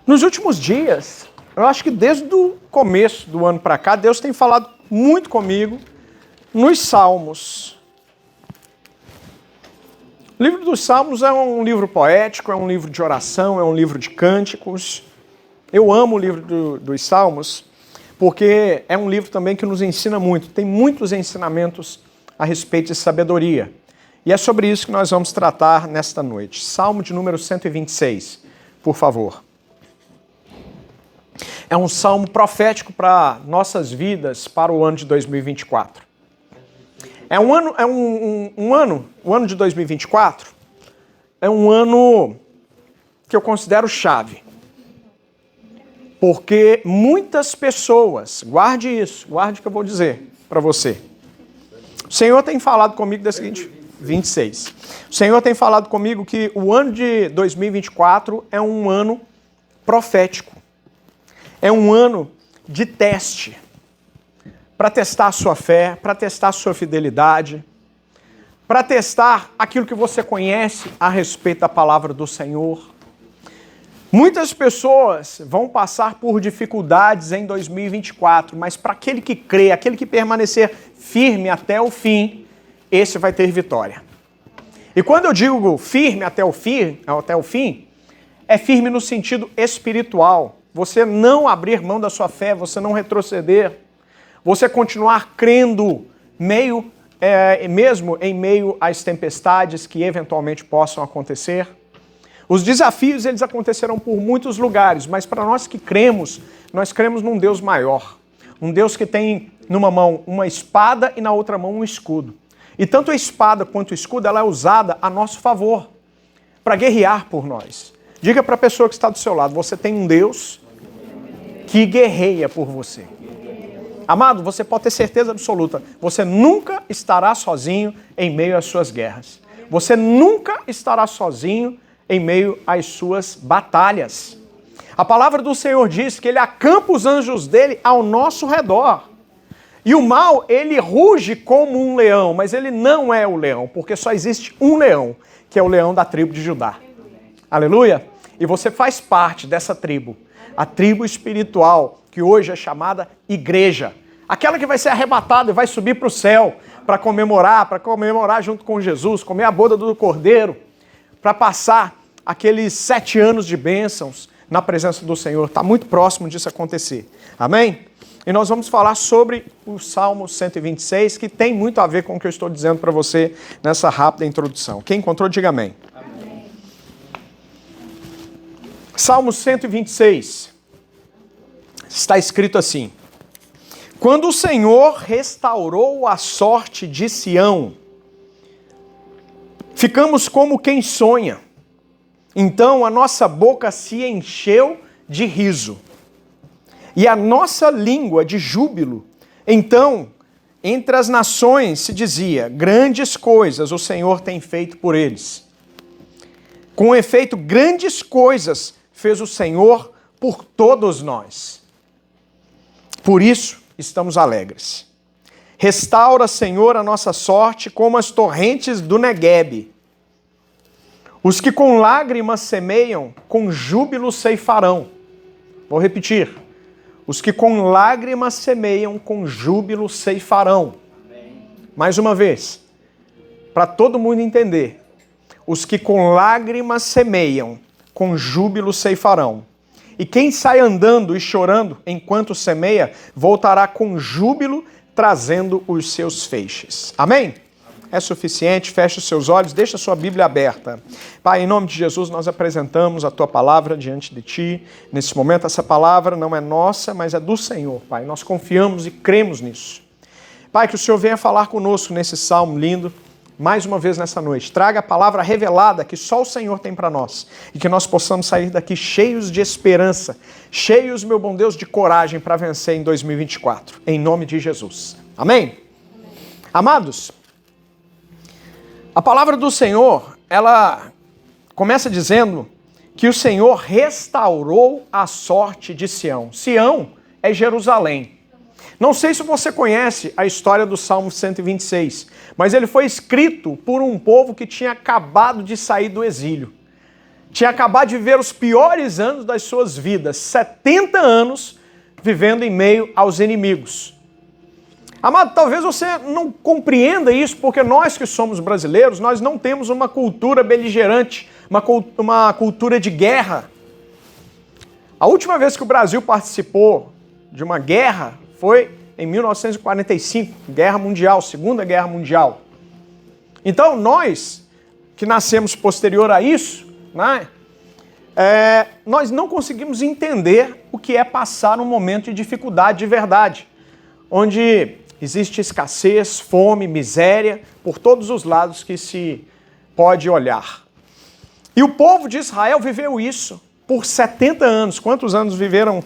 Nos últimos dias, eu acho que desde o começo do ano para cá, Deus tem falado muito comigo nos Salmos. O livro dos Salmos é um livro poético, é um livro de oração, é um livro de cânticos. Eu amo o livro dos Salmos porque é um livro também que nos ensina muito. Tem muitos ensinamentos a respeito de sabedoria. E é sobre isso que nós vamos tratar nesta noite. Salmo de número 126, por favor. É um salmo profético para nossas vidas, para o ano de 2024. O ano de 2024 é um ano que eu considero chave. Porque muitas pessoas, guarde isso, guarde o que eu vou dizer para você. O Senhor tem falado comigo da seguinte 26. O Senhor tem falado comigo que o ano de 2024 é um ano profético. É um ano de teste. Para testar a sua fé, para testar a sua fidelidade, para testar aquilo que você conhece a respeito da palavra do Senhor. Muitas pessoas vão passar por dificuldades em 2024, mas para aquele que crê, aquele que permanecer firme até o fim, esse vai ter vitória. E quando eu digo firme até o fim, é firme no sentido espiritual. Você não abrir mão da sua fé, você não retroceder, você continuar crendo mesmo em meio às tempestades que eventualmente possam acontecer. Os desafios, eles acontecerão por muitos lugares, mas para nós que cremos, nós cremos num Deus maior. Um Deus que tem numa mão uma espada e na outra mão um escudo. E tanto a espada quanto o escudo, ela é usada a nosso favor, para guerrear por nós. Diga para a pessoa que está do seu lado, você tem um Deus que guerreia por você. Amado, você pode ter certeza absoluta, você nunca estará sozinho em meio às suas guerras. Você nunca estará sozinho em meio às suas batalhas. A palavra do Senhor diz que Ele acampa os anjos dele ao nosso redor. E o mal, ele ruge como um leão, mas ele não é o leão, porque só existe um leão, que é o leão da tribo de Judá. Aleluia? E você faz parte dessa tribo, a tribo espiritual, que hoje é chamada igreja. Aquela que vai ser arrebatada e vai subir para o céu para comemorar junto com Jesus, comer a boda do Cordeiro, para passar aqueles 7 anos de bênçãos na presença do Senhor. Está muito próximo disso acontecer. Amém? E nós vamos falar sobre o Salmo 126, que tem muito a ver com o que eu estou dizendo para você nessa rápida introdução. Quem encontrou, diga amém. Amém. Salmo 126. Está escrito assim: quando o Senhor restaurou a sorte de Sião, ficamos como quem sonha. Então a nossa boca se encheu de riso, e a nossa língua de júbilo. Então, entre as nações se dizia: grandes coisas o Senhor tem feito por eles. Com efeito, grandes coisas fez o Senhor por todos nós. Por isso, estamos alegres. Restaura, Senhor, a nossa sorte como as torrentes do Neguebe. Os que com lágrimas semeiam, com júbilo ceifarão. Vou repetir. Os que com lágrimas semeiam, com júbilo ceifarão. Amém. Mais uma vez, para todo mundo entender. Os que com lágrimas semeiam, com júbilo ceifarão. E quem sai andando e chorando enquanto semeia, voltará com júbilo, trazendo os seus feixes. Amém? É suficiente, feche os seus olhos, deixa a sua Bíblia aberta. Pai, em nome de Jesus, nós apresentamos a Tua palavra diante de Ti. Nesse momento, essa palavra não é nossa, mas é do Senhor, Pai. Nós confiamos e cremos nisso. Pai, que o Senhor venha falar conosco nesse salmo lindo, mais uma vez nessa noite. Traga a palavra revelada que só o Senhor tem para nós. E que nós possamos sair daqui cheios de esperança, cheios, meu bom Deus, de coragem para vencer em 2024. Em nome de Jesus. Amém? Amados, a palavra do Senhor, ela começa dizendo que o Senhor restaurou a sorte de Sião. Sião é Jerusalém. Não sei se você conhece a história do Salmo 126, mas ele foi escrito por um povo que tinha acabado de sair do exílio. tinha acabado de viver os piores anos das suas vidas, 70 anos vivendo em meio aos inimigos. Amado, talvez você não compreenda isso, porque nós que somos brasileiros, nós não temos uma cultura beligerante, uma cultura de guerra. A última vez que o Brasil participou de uma guerra foi em 1945, Guerra Mundial, Segunda Guerra Mundial. Então nós, que nascemos posterior a isso, né, nós não conseguimos entender o que é passar um momento de dificuldade de verdade, onde existe escassez, fome, miséria, por todos os lados que se pode olhar. E o povo de Israel viveu isso por 70 anos. Quantos anos viveram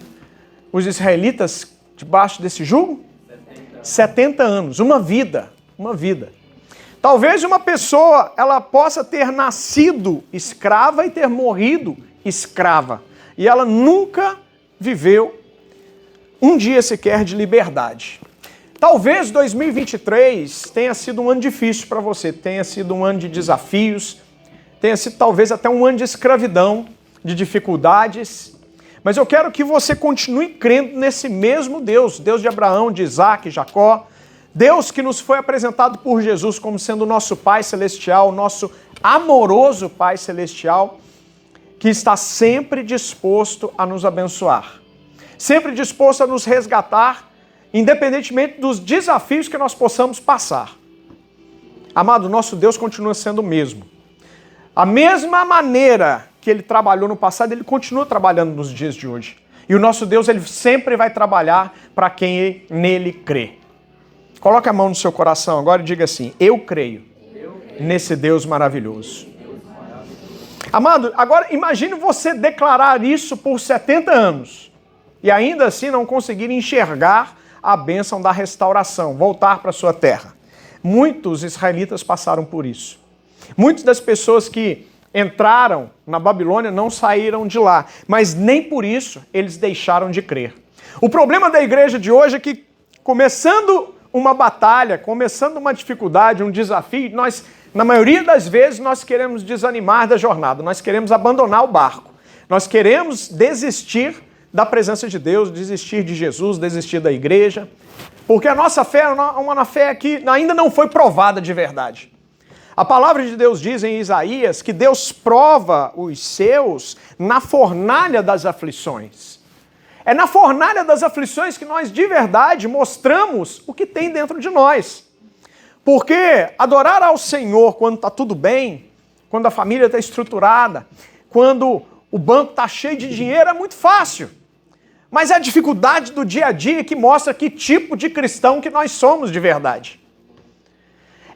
os israelitas debaixo desse jugo? 70 anos, uma vida. Talvez uma pessoa ela possa ter nascido escrava e ter morrido escrava. E ela nunca viveu um dia sequer de liberdade. Talvez 2023 tenha sido um ano difícil para você, tenha sido um ano de desafios, tenha sido talvez até um ano de escravidão, de dificuldades, mas eu quero que você continue crendo nesse mesmo Deus, Deus de Abraão, de Isaac, Jacó, Deus que nos foi apresentado por Jesus como sendo o nosso Pai Celestial, nosso amoroso Pai Celestial, que está sempre disposto a nos abençoar, sempre disposto a nos resgatar, independentemente dos desafios que nós possamos passar. Amado, nosso Deus continua sendo o mesmo. A mesma maneira que Ele trabalhou no passado, Ele continua trabalhando nos dias de hoje. E o nosso Deus, Ele sempre vai trabalhar para quem nele crê. Coloque a mão no seu coração agora e diga assim: eu creio nesse Deus maravilhoso. Amado, agora imagine você declarar isso por 70 anos e ainda assim não conseguir enxergar a bênção da restauração, voltar para a sua terra. Muitos israelitas passaram por isso. Muitas das pessoas que entraram na Babilônia não saíram de lá, mas nem por isso eles deixaram de crer. O problema da igreja de hoje é que, começando uma batalha, começando uma dificuldade, um desafio, nós, na maioria das vezes, nós queremos desanimar da jornada, nós queremos abandonar o barco, nós queremos desistir da presença de Deus, desistir de Jesus, desistir da igreja, porque a nossa fé é uma fé que ainda não foi provada de verdade. A palavra de Deus diz em Isaías que Deus prova os seus na fornalha das aflições. É na fornalha das aflições que nós de verdade mostramos o que tem dentro de nós. Porque adorar ao Senhor quando está tudo bem, quando a família está estruturada, quando o banco está cheio de dinheiro é muito fácil. Mas é a dificuldade do dia a dia que mostra que tipo de cristão que nós somos de verdade.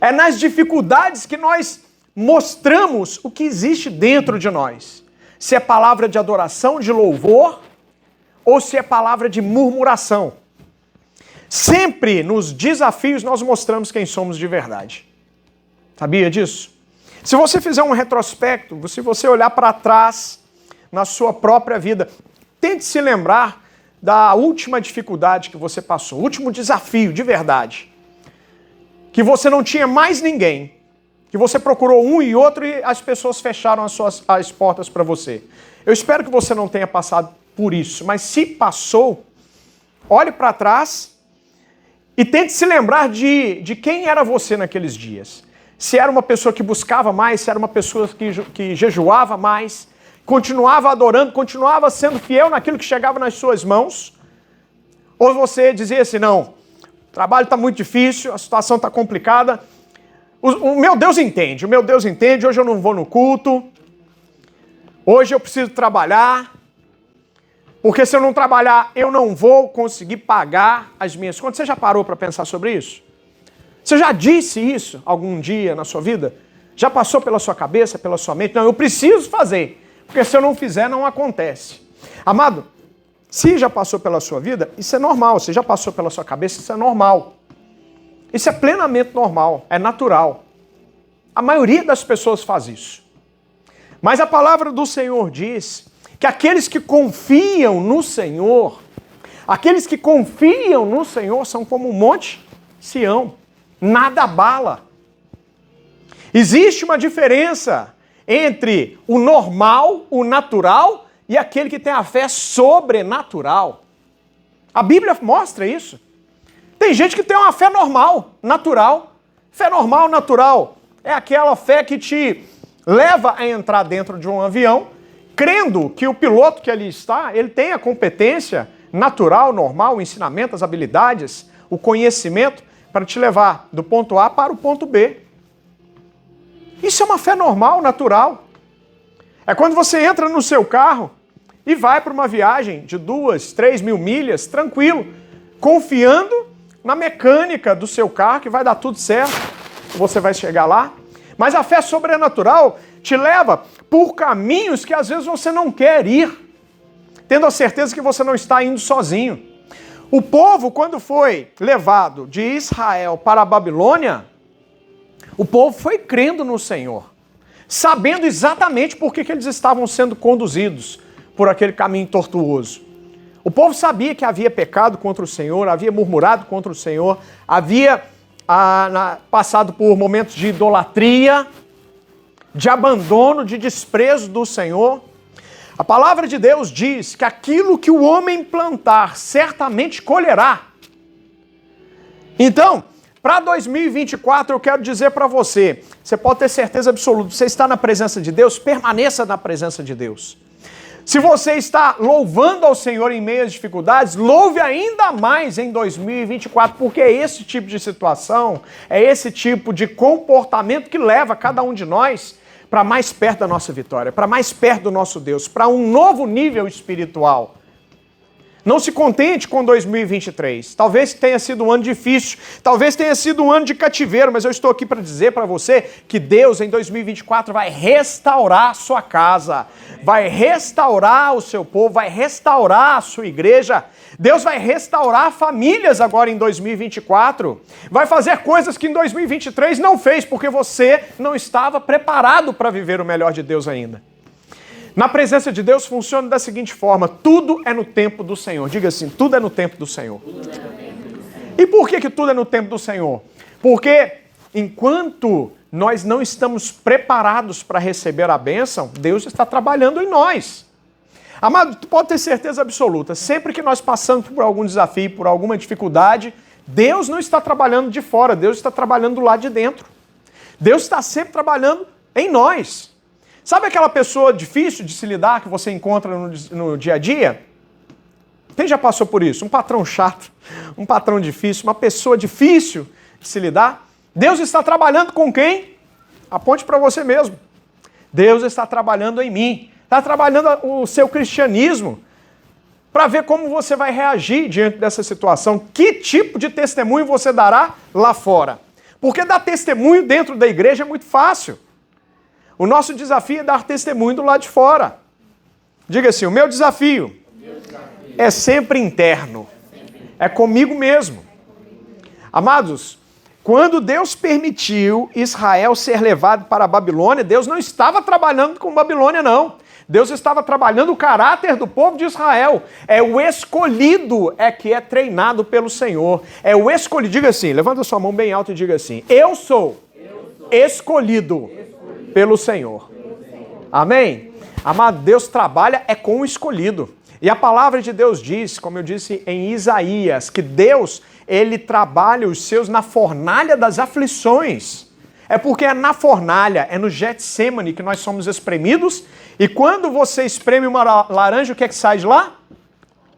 É nas dificuldades que nós mostramos o que existe dentro de nós. Se é palavra de adoração, de louvor, ou se é palavra de murmuração. Sempre nos desafios nós mostramos quem somos de verdade. Sabia disso? Se você fizer um retrospecto, se você olhar para trás na sua própria vida, tente se lembrar da última dificuldade que você passou, o último desafio de verdade. Que você não tinha mais ninguém, que você procurou um e outro e as pessoas fecharam as portas para você. Eu espero que você não tenha passado por isso, mas se passou, olhe para trás e tente se lembrar de quem era você naqueles dias. Se era uma pessoa que buscava mais, se era uma pessoa que jejuava mais, continuava adorando, continuava sendo fiel naquilo que chegava nas suas mãos, ou você dizia assim, não, o trabalho está muito difícil, a situação está complicada, o meu Deus entende, hoje eu não vou no culto, hoje eu preciso trabalhar, porque se eu não trabalhar, eu não vou conseguir pagar as minhas contas. Você já parou para pensar sobre isso? Você já disse isso algum dia na sua vida? Já passou pela sua cabeça, pela sua mente? Não, eu preciso fazer, porque se eu não fizer, não acontece. Amado, se já passou pela sua vida, isso é normal. Se já passou pela sua cabeça, isso é normal. Isso é plenamente normal, é natural. A maioria das pessoas faz isso. Mas a palavra do Senhor diz que aqueles que confiam no Senhor, são como um monte Sião, nada abala. Existe uma diferença entre o normal, o natural, e aquele que tem a fé sobrenatural. A Bíblia mostra isso. Tem gente que tem uma fé normal, natural. Fé normal, natural, é aquela fé que te leva a entrar dentro de um avião, crendo que o piloto que ali está, ele tem a competência natural, normal, o ensinamento, as habilidades, o conhecimento para te levar do ponto A para o ponto B. Isso é uma fé normal, natural. É quando você entra no seu carro e vai para uma viagem de 2, 3 mil milhas, tranquilo, confiando na mecânica do seu carro, que vai dar tudo certo, você vai chegar lá. Mas a fé sobrenatural te leva por caminhos que às vezes você não quer ir, tendo a certeza que você não está indo sozinho. O povo, quando foi levado de Israel para a Babilônia, o povo foi crendo no Senhor, sabendo exatamente por que eles estavam sendo conduzidos por aquele caminho tortuoso. O povo sabia que havia pecado contra o Senhor, havia murmurado contra o Senhor, havia passado por momentos de idolatria, de abandono, de desprezo do Senhor. A palavra de Deus diz que aquilo que o homem plantar, certamente colherá. Então, para 2024, eu quero dizer para você, você pode ter certeza absoluta, você está na presença de Deus, permaneça na presença de Deus. Se você está louvando ao Senhor em meio às dificuldades, louve ainda mais em 2024, porque é esse tipo de situação, é esse tipo de comportamento que leva cada um de nós para mais perto da nossa vitória, para mais perto do nosso Deus, para um novo nível espiritual. Não se contente com 2023. Talvez tenha sido um ano difícil, talvez tenha sido um ano de cativeiro, mas eu estou aqui para dizer para você que Deus em 2024 vai restaurar a sua casa, vai restaurar o seu povo, vai restaurar a sua igreja. Deus vai restaurar famílias agora em 2024. Vai fazer coisas que em 2023 não fez, porque você não estava preparado para viver o melhor de Deus ainda. Na presença de Deus funciona da seguinte forma: tudo é no tempo do Senhor. Diga assim, tudo é no tempo do Senhor. E por que tudo é no tempo do Senhor? Porque enquanto nós não estamos preparados para receber a bênção, Deus está trabalhando em nós. Amado, tu pode ter certeza absoluta, sempre que nós passamos por algum desafio, por alguma dificuldade, Deus não está trabalhando de fora, Deus está trabalhando do lado de dentro. Deus está sempre trabalhando em nós. Sabe aquela pessoa difícil de se lidar que você encontra no dia a dia? Quem já passou por isso? Um patrão chato, um patrão difícil, uma pessoa difícil de se lidar? Deus está trabalhando com quem? Aponte para você mesmo. Deus está trabalhando em mim. Está trabalhando o seu cristianismo para ver como você vai reagir diante dessa situação. Que tipo de testemunho você dará lá fora? Porque dar testemunho dentro da igreja é muito fácil. O nosso desafio é dar testemunho do lado de fora. Diga assim, o meu desafio é sempre interno. É comigo mesmo. Amados, quando Deus permitiu Israel ser levado para a Babilônia, Deus não estava trabalhando com Babilônia, não. Deus estava trabalhando o caráter do povo de Israel. É o escolhido que é treinado pelo Senhor. É o escolhido. Diga assim, levanta sua mão bem alto e diga assim, eu sou escolhido pelo Senhor. Amém? Amado, Deus trabalha com o escolhido. E a palavra de Deus diz, como eu disse em Isaías, que Deus, ele trabalha os seus na fornalha das aflições. É porque é na fornalha, é no Getsemane que nós somos espremidos. E quando você espreme uma laranja, o que é que sai de lá?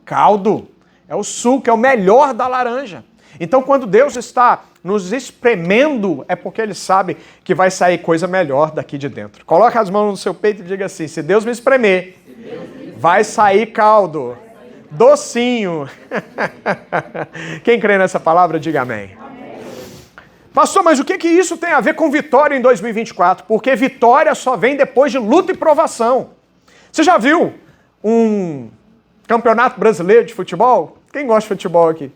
Caldo. É o suco, é o melhor da laranja. Então, quando Deus está nos espremendo, é porque Ele sabe que vai sair coisa melhor daqui de dentro. Coloque as mãos no seu peito e diga assim, se Deus me espremer, vai sair caldo, docinho. Quem crê nessa palavra, diga amém. Pastor, mas o que isso tem a ver com vitória em 2024? Porque vitória só vem depois de luta e provação. Você já viu um campeonato brasileiro de futebol? Quem gosta de futebol aqui?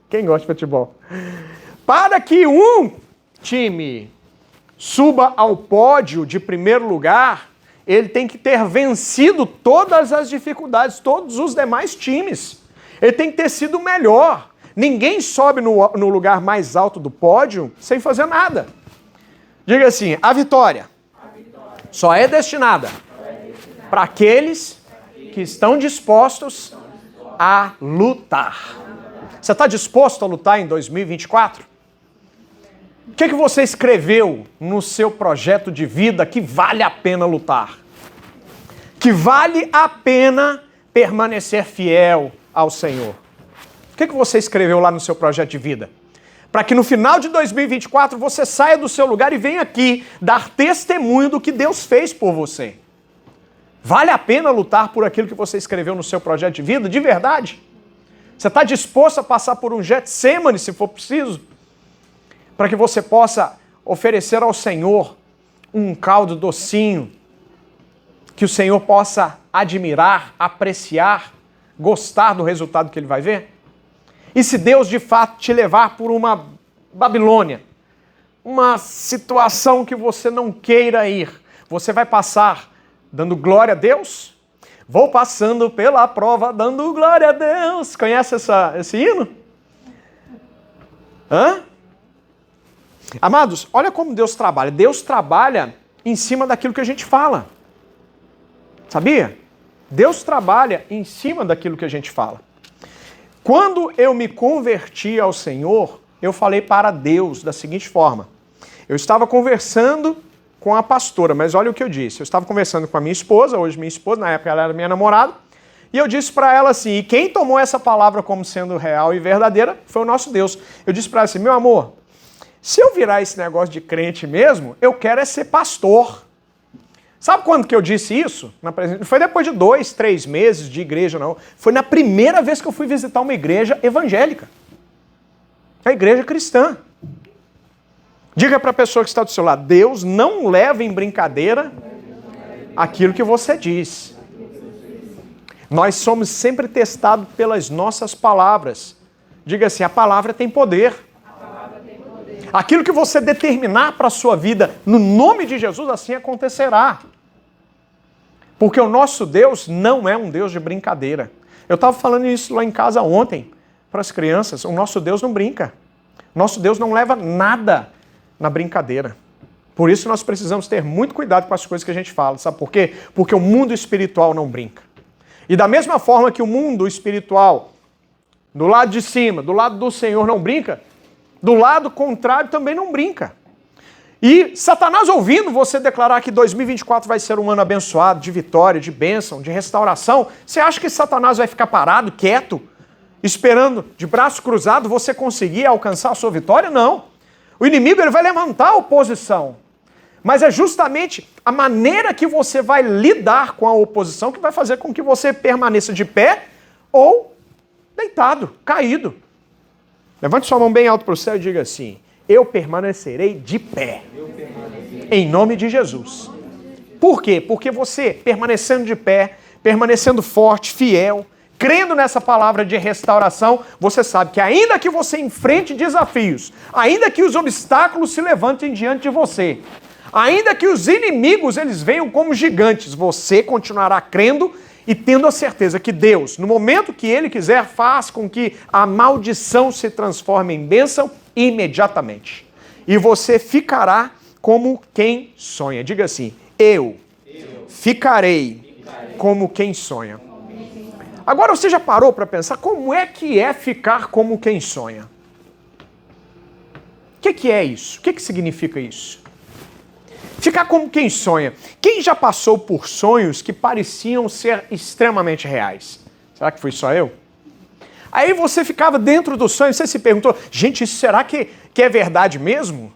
Quem gosta de futebol? Para que um time suba ao pódio de primeiro lugar, ele tem que ter vencido todas as dificuldades, todos os demais times. Ele tem que ter sido o melhor. Ninguém sobe no lugar mais alto do pódio sem fazer nada. Diga assim, a vitória só é destinada para aqueles que estão dispostos a lutar. Você está disposto a lutar em 2024? O que você escreveu no seu projeto de vida que vale a pena lutar? Que vale a pena permanecer fiel ao Senhor? O que você escreveu lá no seu projeto de vida? Para que no final de 2024 você saia do seu lugar e venha aqui dar testemunho do que Deus fez por você. Vale a pena lutar por aquilo que você escreveu no seu projeto de vida? De verdade? Você está disposto a passar por um Getsemane, se for preciso? Para que você possa oferecer ao Senhor um caldo docinho, que o Senhor possa admirar, apreciar, gostar do resultado que Ele vai ver? E se Deus de fato te levar por uma Babilônia, uma situação que você não queira ir, você vai passar dando glória a Deus? Vou passando pela prova dando glória a Deus. Conhece esse hino? Hã? Amados, olha como Deus trabalha. Deus trabalha em cima daquilo que a gente fala. Sabia? Deus trabalha em cima daquilo que a gente fala. Quando eu me converti ao Senhor, eu falei para Deus da seguinte forma. Eu estava conversando com a pastora, mas olha o que eu disse. Eu estava conversando com a minha esposa, hoje minha esposa, na época ela era minha namorada, e eu disse para ela assim, e quem tomou essa palavra como sendo real e verdadeira foi o nosso Deus. Eu disse para ela assim, meu amor, se eu virar esse negócio de crente mesmo, eu quero é ser pastor. Sabe quando que eu disse isso? Não foi depois de 2, 3 meses de igreja, não. Foi na primeira vez que eu fui visitar uma igreja evangélica. A igreja cristã. Diga para a pessoa que está do seu lado, Deus não leva em brincadeira aquilo que você diz. Nós somos sempre testados pelas nossas palavras. Diga assim, a palavra tem poder. Aquilo que você determinar para a sua vida, no nome de Jesus, assim acontecerá. Porque o nosso Deus não é um Deus de brincadeira. Eu estava falando isso lá em casa ontem, para as crianças. O nosso Deus não brinca. O nosso Deus não leva nada na brincadeira. Por isso nós precisamos ter muito cuidado com as coisas que a gente fala. Sabe por quê? Porque o mundo espiritual não brinca. E da mesma forma que o mundo espiritual, do lado de cima, do lado do Senhor não brinca, do lado contrário também não brinca. E Satanás ouvindo você declarar que 2024 vai ser um ano abençoado, de vitória, de bênção, de restauração, você acha que Satanás vai ficar parado, quieto, esperando, de braço cruzado, você conseguir alcançar a sua vitória? Não. O inimigo ele vai levantar a oposição. Mas é justamente a maneira que você vai lidar com a oposição que vai fazer com que você permaneça de pé ou deitado, caído. Levante sua mão bem alto para o céu e diga assim, eu permanecerei de pé, em nome de Jesus. Por quê? Porque você, permanecendo de pé, permanecendo forte, fiel, crendo nessa palavra de restauração, você sabe que ainda que você enfrente desafios, ainda que os obstáculos se levantem diante de você, ainda que os inimigos eles venham como gigantes, você continuará crendo e tendo a certeza que Deus, no momento que Ele quiser, faz com que a maldição se transforme em bênção imediatamente. E você ficará como quem sonha. Diga assim, eu ficarei como quem sonha. Agora você já parou para pensar como é que é ficar como quem sonha? O que é isso? O que significa isso? Ficar como quem sonha. Quem já passou por sonhos que pareciam ser extremamente reais? Será que fui só eu? Aí você ficava dentro do sonho, você se perguntou, gente, isso será que é verdade mesmo?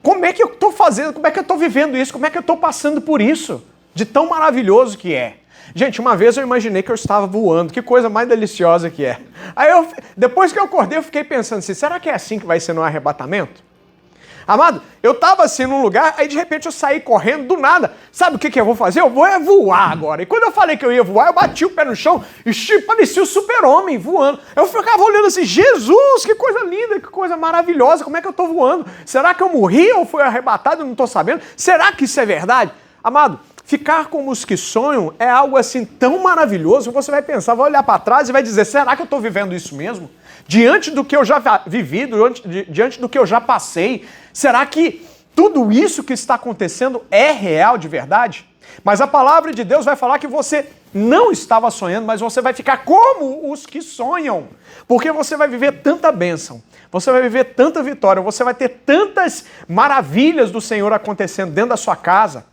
Como é que eu estou fazendo? Como é que eu estou vivendo isso? Como é que eu estou passando por isso? De tão maravilhoso que é. Gente, uma vez eu imaginei que eu estava voando, que coisa mais deliciosa que é. Aí depois que eu acordei, eu fiquei pensando assim, será que é assim que vai ser no arrebatamento? Amado, eu estava assim num lugar, aí de repente eu saí correndo do nada. Sabe o que eu vou fazer? Eu vou voar agora. E quando eu falei que eu ia voar, eu bati o pé no chão e parecia o super-homem voando. Eu ficava olhando assim, Jesus, que coisa linda, que coisa maravilhosa, como é que eu estou voando? Será que eu morri ou fui arrebatado? Eu não estou sabendo. Será que isso é verdade? Amado, ficar como os que sonham é algo assim tão maravilhoso que você vai pensar, vai olhar para trás e vai dizer, será que eu estou vivendo isso mesmo? Diante do que eu já vivi, diante do que eu já passei, será que tudo isso que está acontecendo é real de verdade? Mas a palavra de Deus vai falar que você não estava sonhando, mas você vai ficar como os que sonham. Porque você vai viver tanta bênção, você vai viver tanta vitória, você vai ter tantas maravilhas do Senhor acontecendo dentro da sua casa,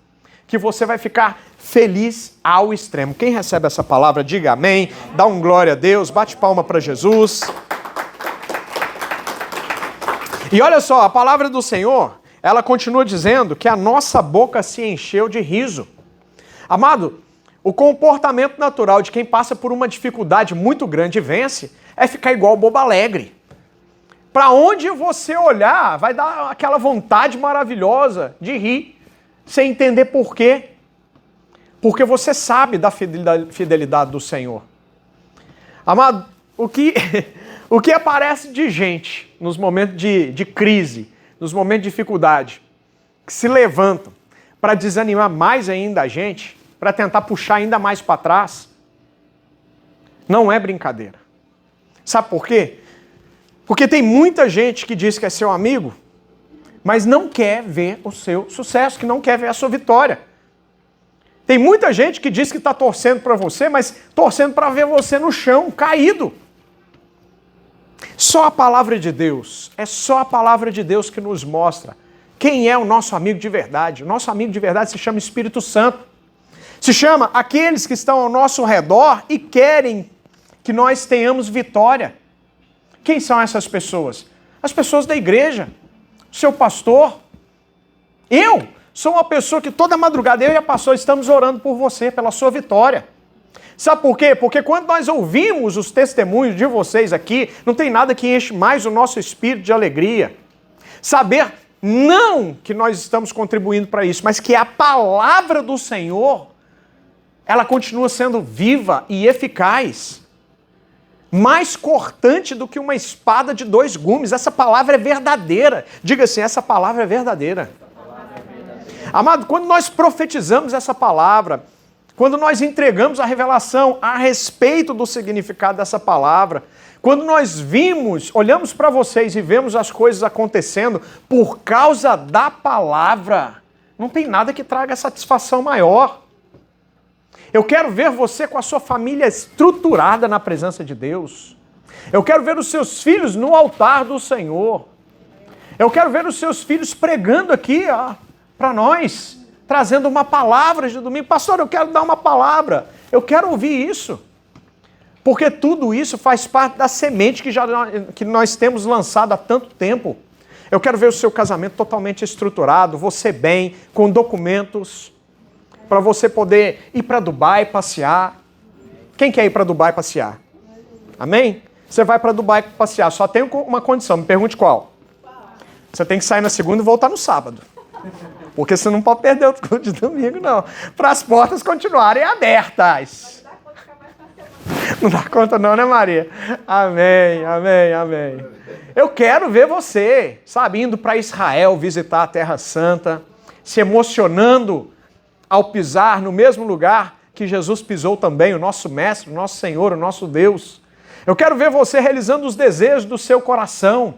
que você vai ficar feliz ao extremo. Quem recebe essa palavra, diga amém, dá um glória a Deus, bate palma para Jesus. E olha só, a palavra do Senhor, ela continua dizendo que a nossa boca se encheu de riso. Amado, o comportamento natural de quem passa por uma dificuldade muito grande e vence é ficar igual o bobo alegre. Para onde você olhar, vai dar aquela vontade maravilhosa de rir, sem entender por quê. Porque você sabe da fidelidade do Senhor. Amado, o que aparece de gente nos momentos de crise, nos momentos de dificuldade, que se levantam para desanimar mais ainda a gente, para tentar puxar ainda mais para trás, não é brincadeira. Sabe por quê? Porque tem muita gente que diz que é seu amigo, mas não quer ver o seu sucesso, que não quer ver a sua vitória. Tem muita gente que diz que está torcendo para você, mas torcendo para ver você no chão, caído. Só a palavra de Deus, é só a palavra de Deus que nos mostra quem é o nosso amigo de verdade. O nosso amigo de verdade se chama Espírito Santo. Se chama aqueles que estão ao nosso redor e querem que nós tenhamos vitória. Quem são essas pessoas? As pessoas da igreja, o seu pastor. Eu sou uma pessoa que toda madrugada, eu e a pastora estamos orando por você, pela sua vitória. Sabe por quê? Porque quando nós ouvimos os testemunhos de vocês aqui, não tem nada que enche mais o nosso espírito de alegria. Saber não que nós estamos contribuindo para isso, mas que a palavra do Senhor, ela continua sendo viva e eficaz. Mais cortante do que uma espada de 2 gumes. Essa palavra é verdadeira. Diga assim, essa palavra é verdadeira. Amado, quando nós profetizamos essa palavra, quando nós entregamos a revelação a respeito do significado dessa palavra, quando nós olhamos para vocês e vemos as coisas acontecendo por causa da palavra, não tem nada que traga satisfação maior. Eu quero ver você com a sua família estruturada na presença de Deus. Eu quero ver os seus filhos no altar do Senhor. Eu quero ver os seus filhos pregando aqui para nós, trazendo uma palavra de domingo. Pastor, eu quero dar uma palavra. Eu quero ouvir isso. Porque tudo isso faz parte da semente que nós temos lançado há tanto tempo. Eu quero ver o seu casamento totalmente estruturado, você bem, com documentos, para você poder ir para Dubai passear. Quem quer ir para Dubai passear? Amém? Você vai para Dubai passear, só tem uma condição, me pergunte qual. Você tem que sair na segunda e voltar no sábado. Porque você não pode perder o culto de domingo, não. Para as portas continuarem abertas. Não dá conta não, né, Maria? Amém, amém, amém. Eu quero ver você, sabe, indo para Israel visitar a Terra Santa, se emocionando ao pisar no mesmo lugar que Jesus pisou também, o nosso Mestre, o nosso Senhor, o nosso Deus. Eu quero ver você realizando os desejos do seu coração,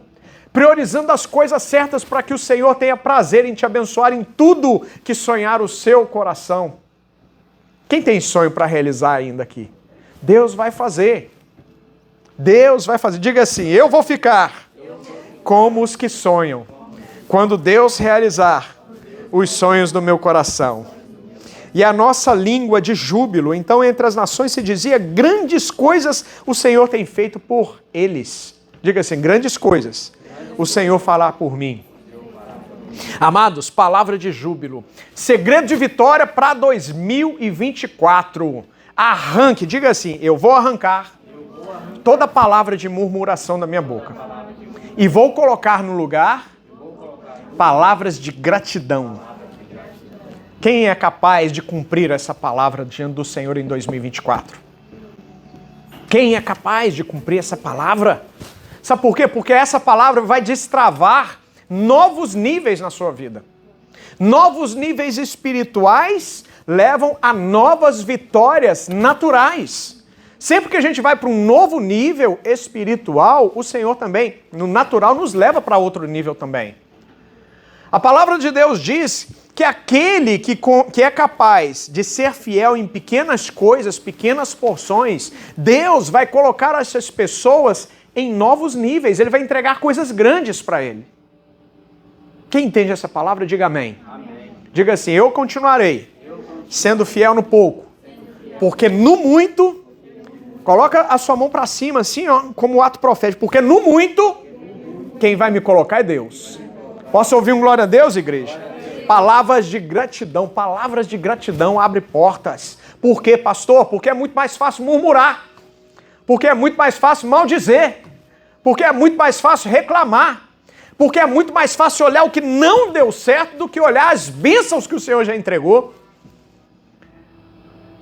priorizando as coisas certas para que o Senhor tenha prazer em te abençoar em tudo que sonhar o seu coração. Quem tem sonho para realizar ainda aqui? Deus vai fazer. Deus vai fazer. Diga assim, eu vou ficar como os que sonham, quando Deus realizar os sonhos do meu coração. E a nossa língua de júbilo, então entre as nações se dizia, grandes coisas o Senhor tem feito por eles. Diga assim, grandes coisas o Senhor fará por mim. Amados, palavra de júbilo. Segredo de vitória para 2024. Arranque, diga assim, eu vou arrancar toda palavra de murmuração da minha boca. E vou colocar no lugar palavras de gratidão. Quem é capaz de cumprir essa palavra diante do Senhor em 2024? Quem é capaz de cumprir essa palavra? Sabe por quê? Porque essa palavra vai destravar novos níveis na sua vida. Novos níveis espirituais levam a novas vitórias naturais. Sempre que a gente vai para um novo nível espiritual, o Senhor também, no natural, nos leva para outro nível também. A palavra de Deus diz que aquele que é capaz de ser fiel em pequenas coisas, pequenas porções, Deus vai colocar essas pessoas em novos níveis. Ele vai entregar coisas grandes para ele. Quem entende essa palavra, diga amém. Amém. Diga assim, eu continuarei sendo fiel no pouco, porque no muito, coloca a sua mão para cima assim, ó, como ato profético, porque no muito, quem vai me colocar é Deus. Posso ouvir um glória a Deus, igreja? Palavras de gratidão abrem portas. Por quê, pastor? Porque é muito mais fácil murmurar. Porque é muito mais fácil maldizer. Porque é muito mais fácil reclamar. Porque é muito mais fácil olhar o que não deu certo do que olhar as bênçãos que o Senhor já entregou.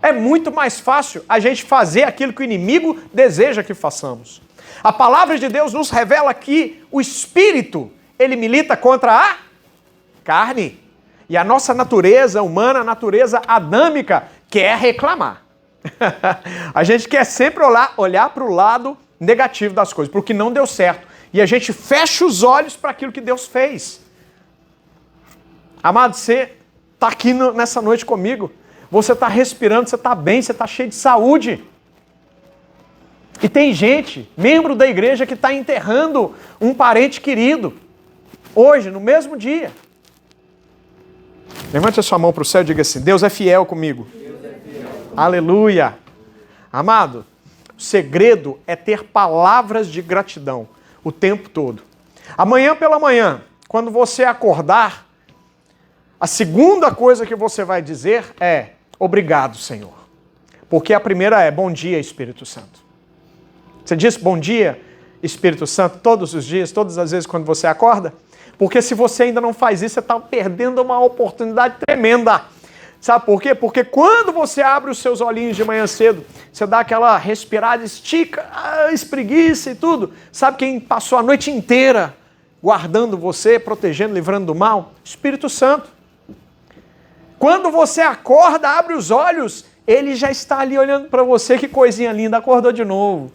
É muito mais fácil a gente fazer aquilo que o inimigo deseja que façamos. A palavra de Deus nos revela que o Espírito, ele milita contra a carne. E a nossa natureza humana, a natureza adâmica, quer reclamar. A gente quer sempre olhar para o lado negativo das coisas, para o que não deu certo. E a gente fecha os olhos para aquilo que Deus fez. Amado, você está aqui nessa noite comigo. Você está respirando, você está bem, você está cheio de saúde. E tem gente, membro da igreja, que está enterrando um parente querido. Hoje, no mesmo dia. Levante a sua mão para o céu e diga assim, Deus é fiel comigo. Deus é fiel. Aleluia. Amado, o segredo é ter palavras de gratidão o tempo todo. Amanhã pela manhã, quando você acordar, a segunda coisa que você vai dizer é, obrigado, Senhor. Porque a primeira é, bom dia, Espírito Santo. Você diz bom dia, Espírito Santo, todos os dias, todas as vezes quando você acorda? Porque se você ainda não faz isso, você está perdendo uma oportunidade tremenda. Sabe por quê? Porque quando você abre os seus olhinhos de manhã cedo, você dá aquela respirada, estica, espreguiça e tudo. Sabe quem passou a noite inteira guardando você, protegendo, livrando do mal? Espírito Santo. Quando você acorda, abre os olhos, ele já está ali olhando para você, que coisinha linda, acordou de novo.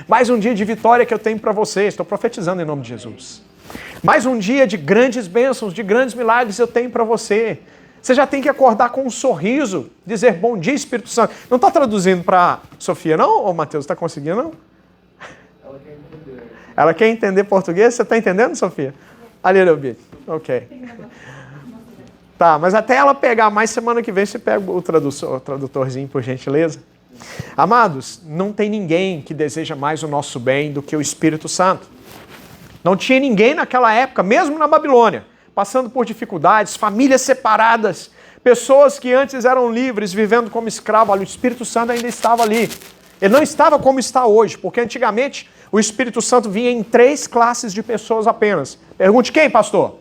Mais um dia de vitória que eu tenho para você, estou profetizando em nome de Jesus. Mais um dia de grandes bênçãos, de grandes milagres eu tenho para você. Você já tem que acordar com um sorriso, dizer bom dia, Espírito Santo. Não está traduzindo para Sofia, não? Ô, Mateus, está conseguindo, não? Ela quer entender. Ela quer entender português? Você está entendendo, Sofia? A little bit. Ok. Tá, mas até ela pegar mais, semana que vem você pega o tradutorzinho, por gentileza. Amados, não tem ninguém que deseja mais o nosso bem do que o Espírito Santo. Não tinha ninguém naquela época, mesmo na Babilônia, passando por dificuldades, famílias separadas, pessoas que antes eram livres, vivendo como escravos. O Espírito Santo ainda estava ali. Ele não estava como está hoje, porque antigamente o Espírito Santo vinha em 3 classes de pessoas apenas. Pergunte quem, pastor?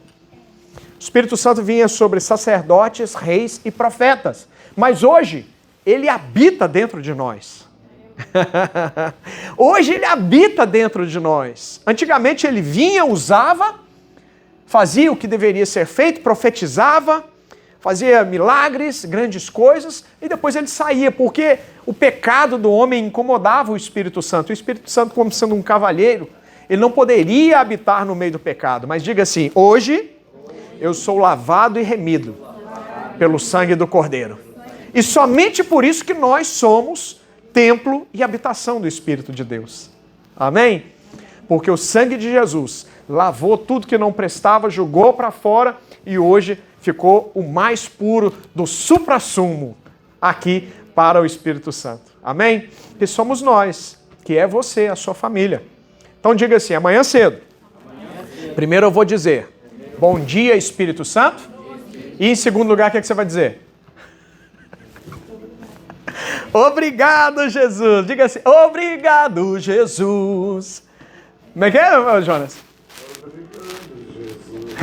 O Espírito Santo vinha sobre sacerdotes, reis e profetas. Mas hoje, ele habita dentro de nós. Hoje ele habita dentro de nós. Antigamente ele vinha, usava, fazia o que deveria ser feito, profetizava, fazia milagres, grandes coisas, e depois ele saía, porque o pecado do homem incomodava o Espírito Santo. O Espírito Santo, como sendo um cavalheiro, ele não poderia habitar no meio do pecado. Mas diga assim, hoje eu sou lavado e remido pelo sangue do Cordeiro. E somente por isso que nós somos templo e habitação do Espírito de Deus. Amém? Porque o sangue de Jesus lavou tudo que não prestava, jogou para fora e hoje ficou o mais puro do suprassumo aqui para o Espírito Santo. Amém? Que somos nós, que é você, a sua família. Então diga assim, amanhã cedo. Primeiro eu vou dizer, bom dia, Espírito Santo. E em segundo lugar, o que você vai dizer? Obrigado, Jesus. Diga assim, obrigado, Jesus. Como é que é, Jonas? Obrigado, Jesus.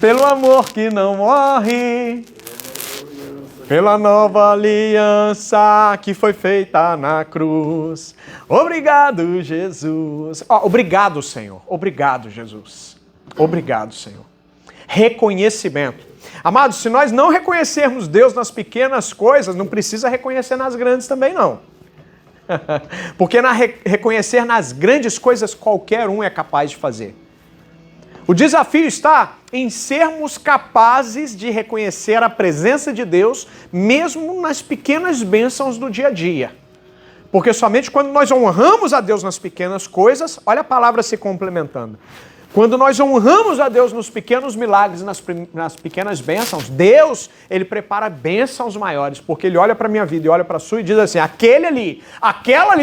Pelo amor que não morre. Pela nova aliança que foi feita na cruz. Obrigado, Jesus. Obrigado, Senhor. Obrigado, Jesus. Obrigado, Senhor. Reconhecimento. Amados, se nós não reconhecermos Deus nas pequenas coisas, não precisa reconhecer nas grandes também, não. Porque reconhecer nas grandes coisas qualquer um é capaz de fazer. O desafio está em sermos capazes de reconhecer a presença de Deus, mesmo nas pequenas bênçãos do dia a dia. Porque somente quando nós honramos a Deus nas pequenas coisas, olha a palavra se complementando. Quando nós honramos a Deus nos pequenos milagres, nas pequenas bênçãos, Deus, Ele prepara bênçãos maiores, porque Ele olha para a minha vida e olha para a sua e diz assim, aquela ali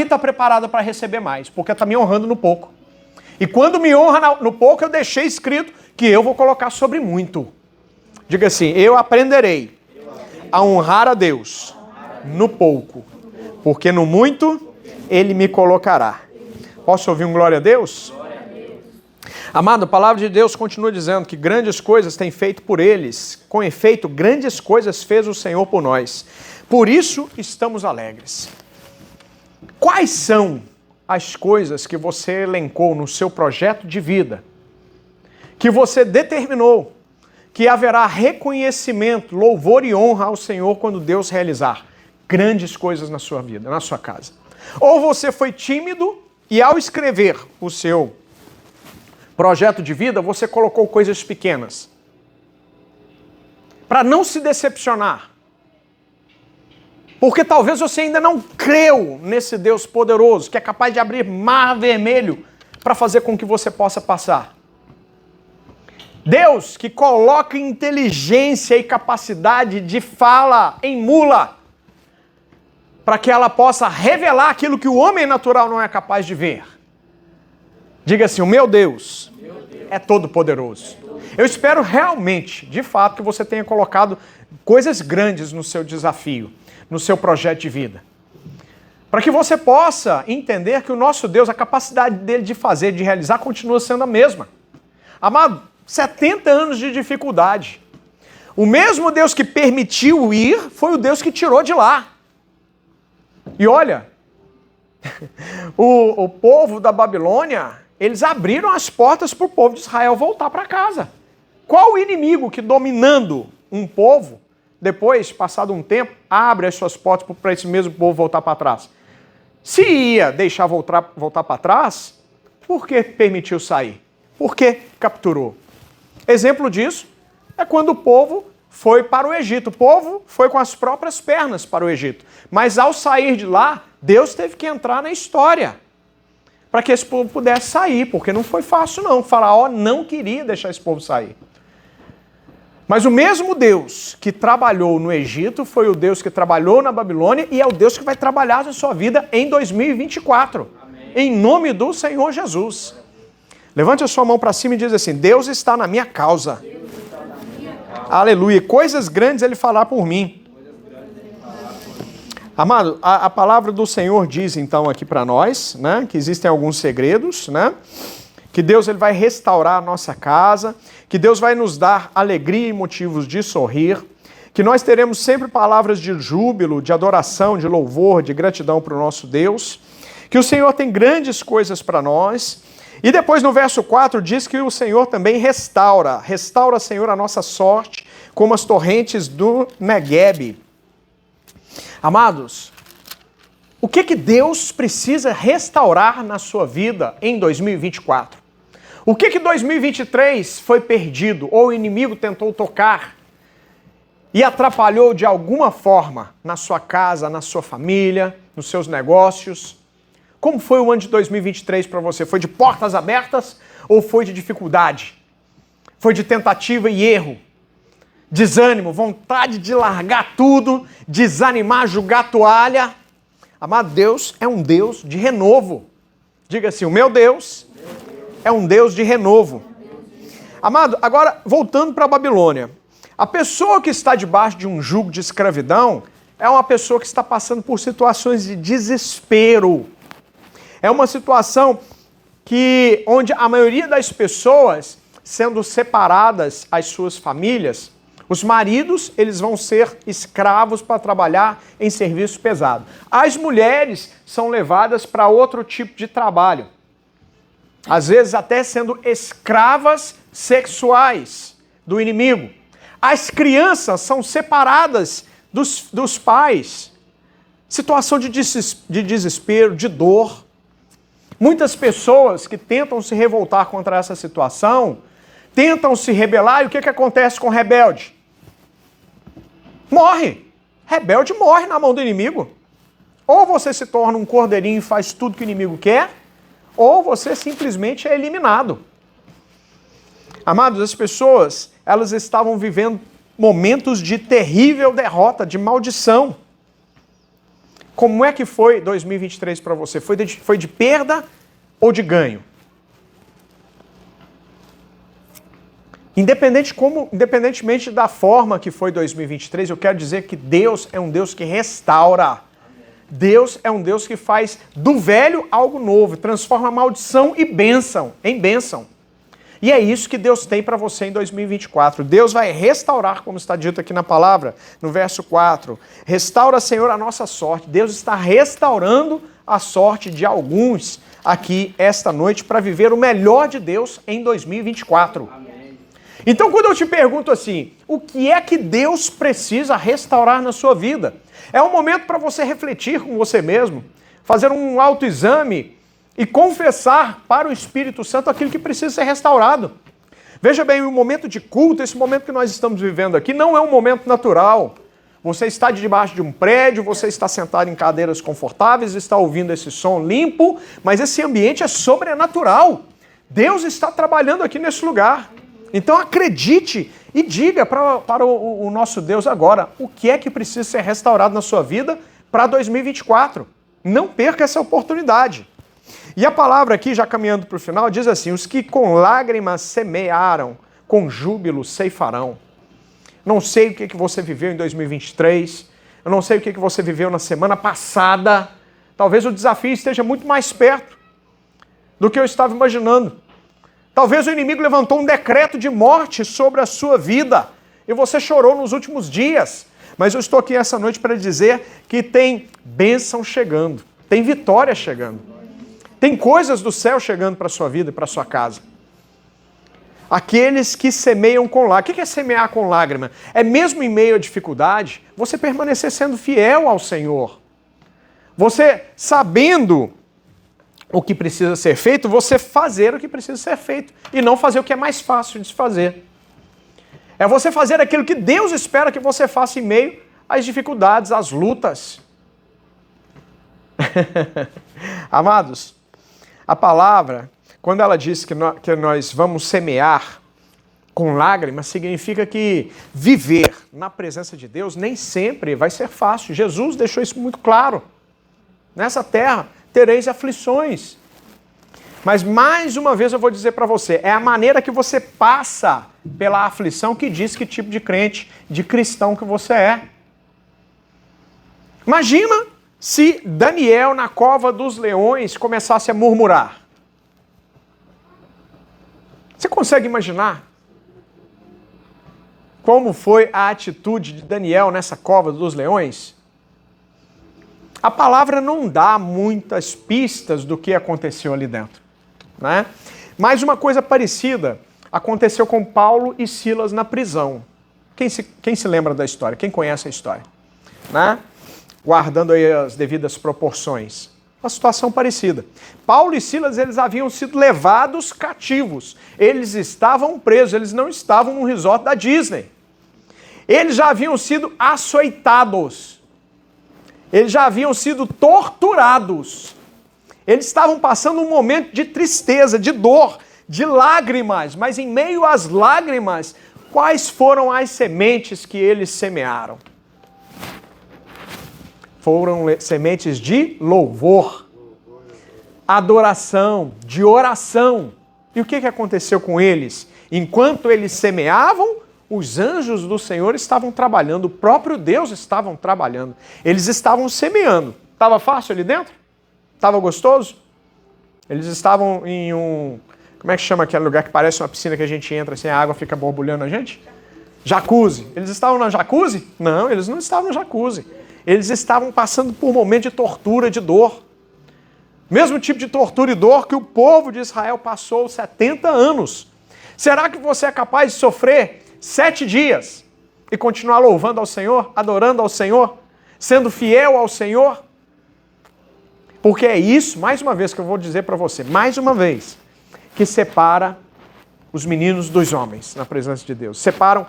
está preparada para receber mais, porque está me honrando no pouco. E quando me honra no pouco, eu deixei escrito que eu vou colocar sobre muito. Diga assim, eu aprenderei a honrar a Deus no pouco, porque no muito Ele me colocará. Posso ouvir um glória a Deus? Amado, a palavra de Deus continua dizendo que grandes coisas tem feito por eles. Com efeito, grandes coisas fez o Senhor por nós. Por isso estamos alegres. Quais são as coisas que você elencou no seu projeto de vida, que você determinou que haverá reconhecimento, louvor e honra ao Senhor quando Deus realizar grandes coisas na sua vida, na sua casa? Ou você foi tímido e ao escrever o seu projeto de vida, você colocou coisas pequenas para não se decepcionar? Porque talvez você ainda não creu nesse Deus poderoso, que é capaz de abrir mar vermelho para fazer com que você possa passar. Deus que coloca inteligência e capacidade de fala em mula, para que ela possa revelar aquilo que o homem natural não é capaz de ver. Diga assim, o meu Deus é todo poderoso. Eu espero realmente, de fato, que você tenha colocado coisas grandes no seu desafio, no seu projeto de vida. Para que você possa entender que o nosso Deus, a capacidade dele de fazer, de realizar, continua sendo a mesma. Amado, 70 anos de dificuldade. O mesmo Deus que permitiu ir, foi o Deus que tirou de lá. E olha, o povo da Babilônia, eles abriram as portas para o povo de Israel voltar para casa. Qual o inimigo que dominando um povo, depois, passado um tempo, abre as suas portas para esse mesmo povo voltar para trás? Se ia deixar voltar para trás, por que permitiu sair? Por que capturou? Exemplo disso é quando o povo foi para o Egito. O povo foi com as próprias pernas para o Egito. Mas ao sair de lá, Deus teve que entrar na história para que esse povo pudesse sair, porque não foi fácil não. O faraó não queria deixar esse povo sair. Mas o mesmo Deus que trabalhou no Egito foi o Deus que trabalhou na Babilônia e é o Deus que vai trabalhar na sua vida em 2024. Amém. Em nome do Senhor Jesus. Levante a sua mão para cima e diz assim, Deus está na minha causa. Aleluia. Coisas grandes Ele fará por mim. Amado, a palavra do Senhor diz então aqui para nós, né, que existem alguns segredos, né? Que Deus ele vai restaurar a nossa casa, que Deus vai nos dar alegria e motivos de sorrir, que nós teremos sempre palavras de júbilo, de adoração, de louvor, de gratidão para o nosso Deus, que o Senhor tem grandes coisas para nós. E depois no verso 4 diz que o Senhor também restaura, Senhor, a nossa sorte, como as torrentes do Neguebe. Amados, o que Deus precisa restaurar na sua vida em 2024? O que 2023 foi perdido ou o inimigo tentou tocar e atrapalhou de alguma forma na sua casa, na sua família, nos seus negócios? Como foi o ano de 2023 para você? Foi de portas abertas ou foi de dificuldade? Foi de tentativa e erro? Desânimo, vontade de largar tudo, desanimar, jogar a toalha? Amado, Deus é um Deus de renovo. Diga assim, o meu Deus é um Deus de renovo. Amado, agora voltando para a Babilônia. A pessoa que está debaixo de um jugo de escravidão é uma pessoa que está passando por situações de desespero. É uma situação onde a maioria das pessoas, sendo separadas as suas famílias, os maridos, eles vão ser escravos para trabalhar em serviço pesado. As mulheres são levadas para outro tipo de trabalho. Às vezes até sendo escravas sexuais do inimigo. As crianças são separadas dos pais. Situação de desespero, de dor. Muitas pessoas que tentam se revoltar contra essa situação tentam se rebelar, e o que acontece com o rebelde? Morre. Rebelde morre na mão do inimigo. Ou você se torna um cordeirinho e faz tudo que o inimigo quer, ou você simplesmente é eliminado. Amados, as pessoas, elas estavam vivendo momentos de terrível derrota, de maldição. Como é que foi 2023 para você? Foi de perda ou de ganho? Independentemente da forma que foi 2023, eu quero dizer que Deus é um Deus que restaura. Deus é um Deus que faz do velho algo novo, transforma maldição e bênção em bênção. E é isso que Deus tem para você em 2024. Deus vai restaurar, como está dito aqui na palavra, no verso 4. Restaura, Senhor, a nossa sorte. Deus está restaurando a sorte de alguns aqui esta noite para viver o melhor de Deus em 2024. Amém. Então, quando eu te pergunto assim, o que é que Deus precisa restaurar na sua vida? É um momento para você refletir com você mesmo, fazer um autoexame e confessar para o Espírito Santo aquilo que precisa ser restaurado. Veja bem, o momento de culto, esse momento que nós estamos vivendo aqui, não é um momento natural. Você está debaixo de um prédio, você está sentado em cadeiras confortáveis, está ouvindo esse som limpo, mas esse ambiente é sobrenatural. Deus está trabalhando aqui nesse lugar. Então acredite e diga para o nosso Deus agora o que é que precisa ser restaurado na sua vida para 2024. Não perca essa oportunidade. E a palavra aqui, já caminhando para o final, diz assim: os que com lágrimas semearam, com júbilo ceifarão. Não sei o que você viveu em 2023, eu não sei o que você viveu na semana passada. Talvez o desafio esteja muito mais perto do que eu estava imaginando. Talvez o inimigo levantou um decreto de morte sobre a sua vida e você chorou nos últimos dias. Mas eu estou aqui essa noite para dizer que tem bênção chegando, tem vitória chegando. Tem coisas do céu chegando para a sua vida e para a sua casa. Aqueles que semeiam com lágrimas. O que é semear com lágrima? É mesmo em meio à dificuldade, você permanecer sendo fiel ao Senhor. Você, sabendo o que precisa ser feito, você fazer o que precisa ser feito. E não fazer o que é mais fácil de se fazer. É você fazer aquilo que Deus espera que você faça em meio às dificuldades, às lutas. Amados, a palavra, quando ela diz que nós vamos semear com lágrimas, significa que viver na presença de Deus nem sempre vai ser fácil. Jesus deixou isso muito claro. Nessa terra tereis aflições. Mas mais uma vez eu vou dizer para você, é a maneira que você passa pela aflição que diz que tipo de crente, de cristão que você é. Imagina se Daniel, na cova dos leões, começasse a murmurar. Você consegue imaginar como foi a atitude de Daniel nessa cova dos leões? A palavra não dá muitas pistas do que aconteceu ali dentro, né? Mas uma coisa parecida aconteceu com Paulo e Silas na prisão. Quem se lembra da história? Quem conhece a história? Né? Guardando aí as devidas proporções. Uma situação parecida. Paulo e Silas, eles haviam sido levados cativos. Eles estavam presos, eles não estavam no resort da Disney. Eles já haviam sido açoitados. Eles já haviam sido torturados. Eles estavam passando um momento de tristeza, de dor, de lágrimas. Mas em meio às lágrimas, quais foram as sementes que eles semearam? Foram sementes de louvor, adoração, de oração. E o que aconteceu com eles? Enquanto eles semeavam, os anjos do Senhor estavam trabalhando, o próprio Deus estava trabalhando. Eles estavam semeando. Estava fácil ali dentro? Estava gostoso? Eles estavam em um... Como é que chama aquele lugar que parece uma piscina que a gente entra assim, a água fica borbulhando a gente? Jacuzzi. Eles estavam na jacuzzi? Não, eles não estavam no jacuzzi. Eles estavam passando por um momento de tortura, de dor. Mesmo tipo de tortura e dor que o povo de Israel passou 70 anos. Será que você é capaz de sofrer 7 dias e continuar louvando ao Senhor, adorando ao Senhor, sendo fiel ao Senhor? Porque é isso, mais uma vez, que eu vou dizer para você, mais uma vez, que separa os meninos dos homens na presença de Deus. Separam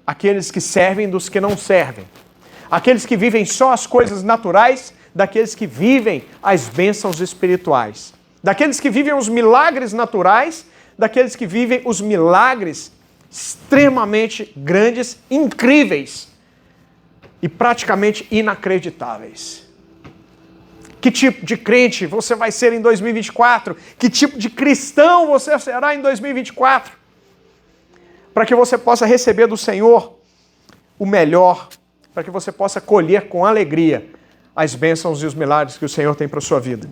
aqueles que servem dos que não servem. Aqueles que vivem só as coisas naturais daqueles que vivem as bênçãos espirituais. Daqueles que vivem os milagres naturais, daqueles que vivem os milagres extremamente grandes, incríveis e praticamente inacreditáveis. Que tipo de crente você vai ser em 2024? Que tipo de cristão você será em 2024? Para que você possa receber do Senhor o melhor, para que você possa colher com alegria as bênçãos e os milagres que o Senhor tem para a sua vida.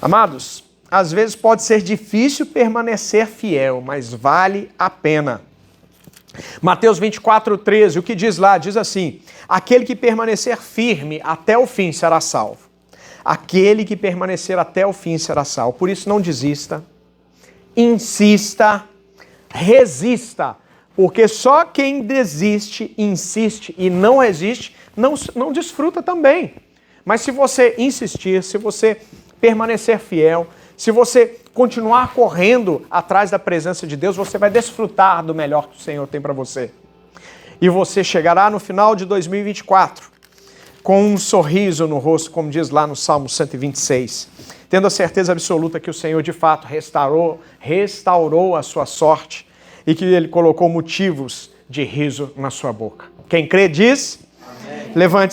Amados, às vezes pode ser difícil permanecer fiel, mas vale a pena. Mateus 24:13, o que diz lá? Diz assim: aquele que permanecer firme até o fim será salvo. Aquele que permanecer até o fim será salvo. Por isso não desista, insista, resista, porque só quem desiste, insiste e não resiste, não desfruta também. Mas se você insistir, se você permanecer fiel, se você continuar correndo atrás da presença de Deus, você vai desfrutar do melhor que o Senhor tem para você. E você chegará no final de 2024 com um sorriso no rosto, como diz lá no Salmo 126, tendo a certeza absoluta que o Senhor de fato restaurou a sua sorte e que Ele colocou motivos de riso na sua boca. Quem crê diz, amém. Levante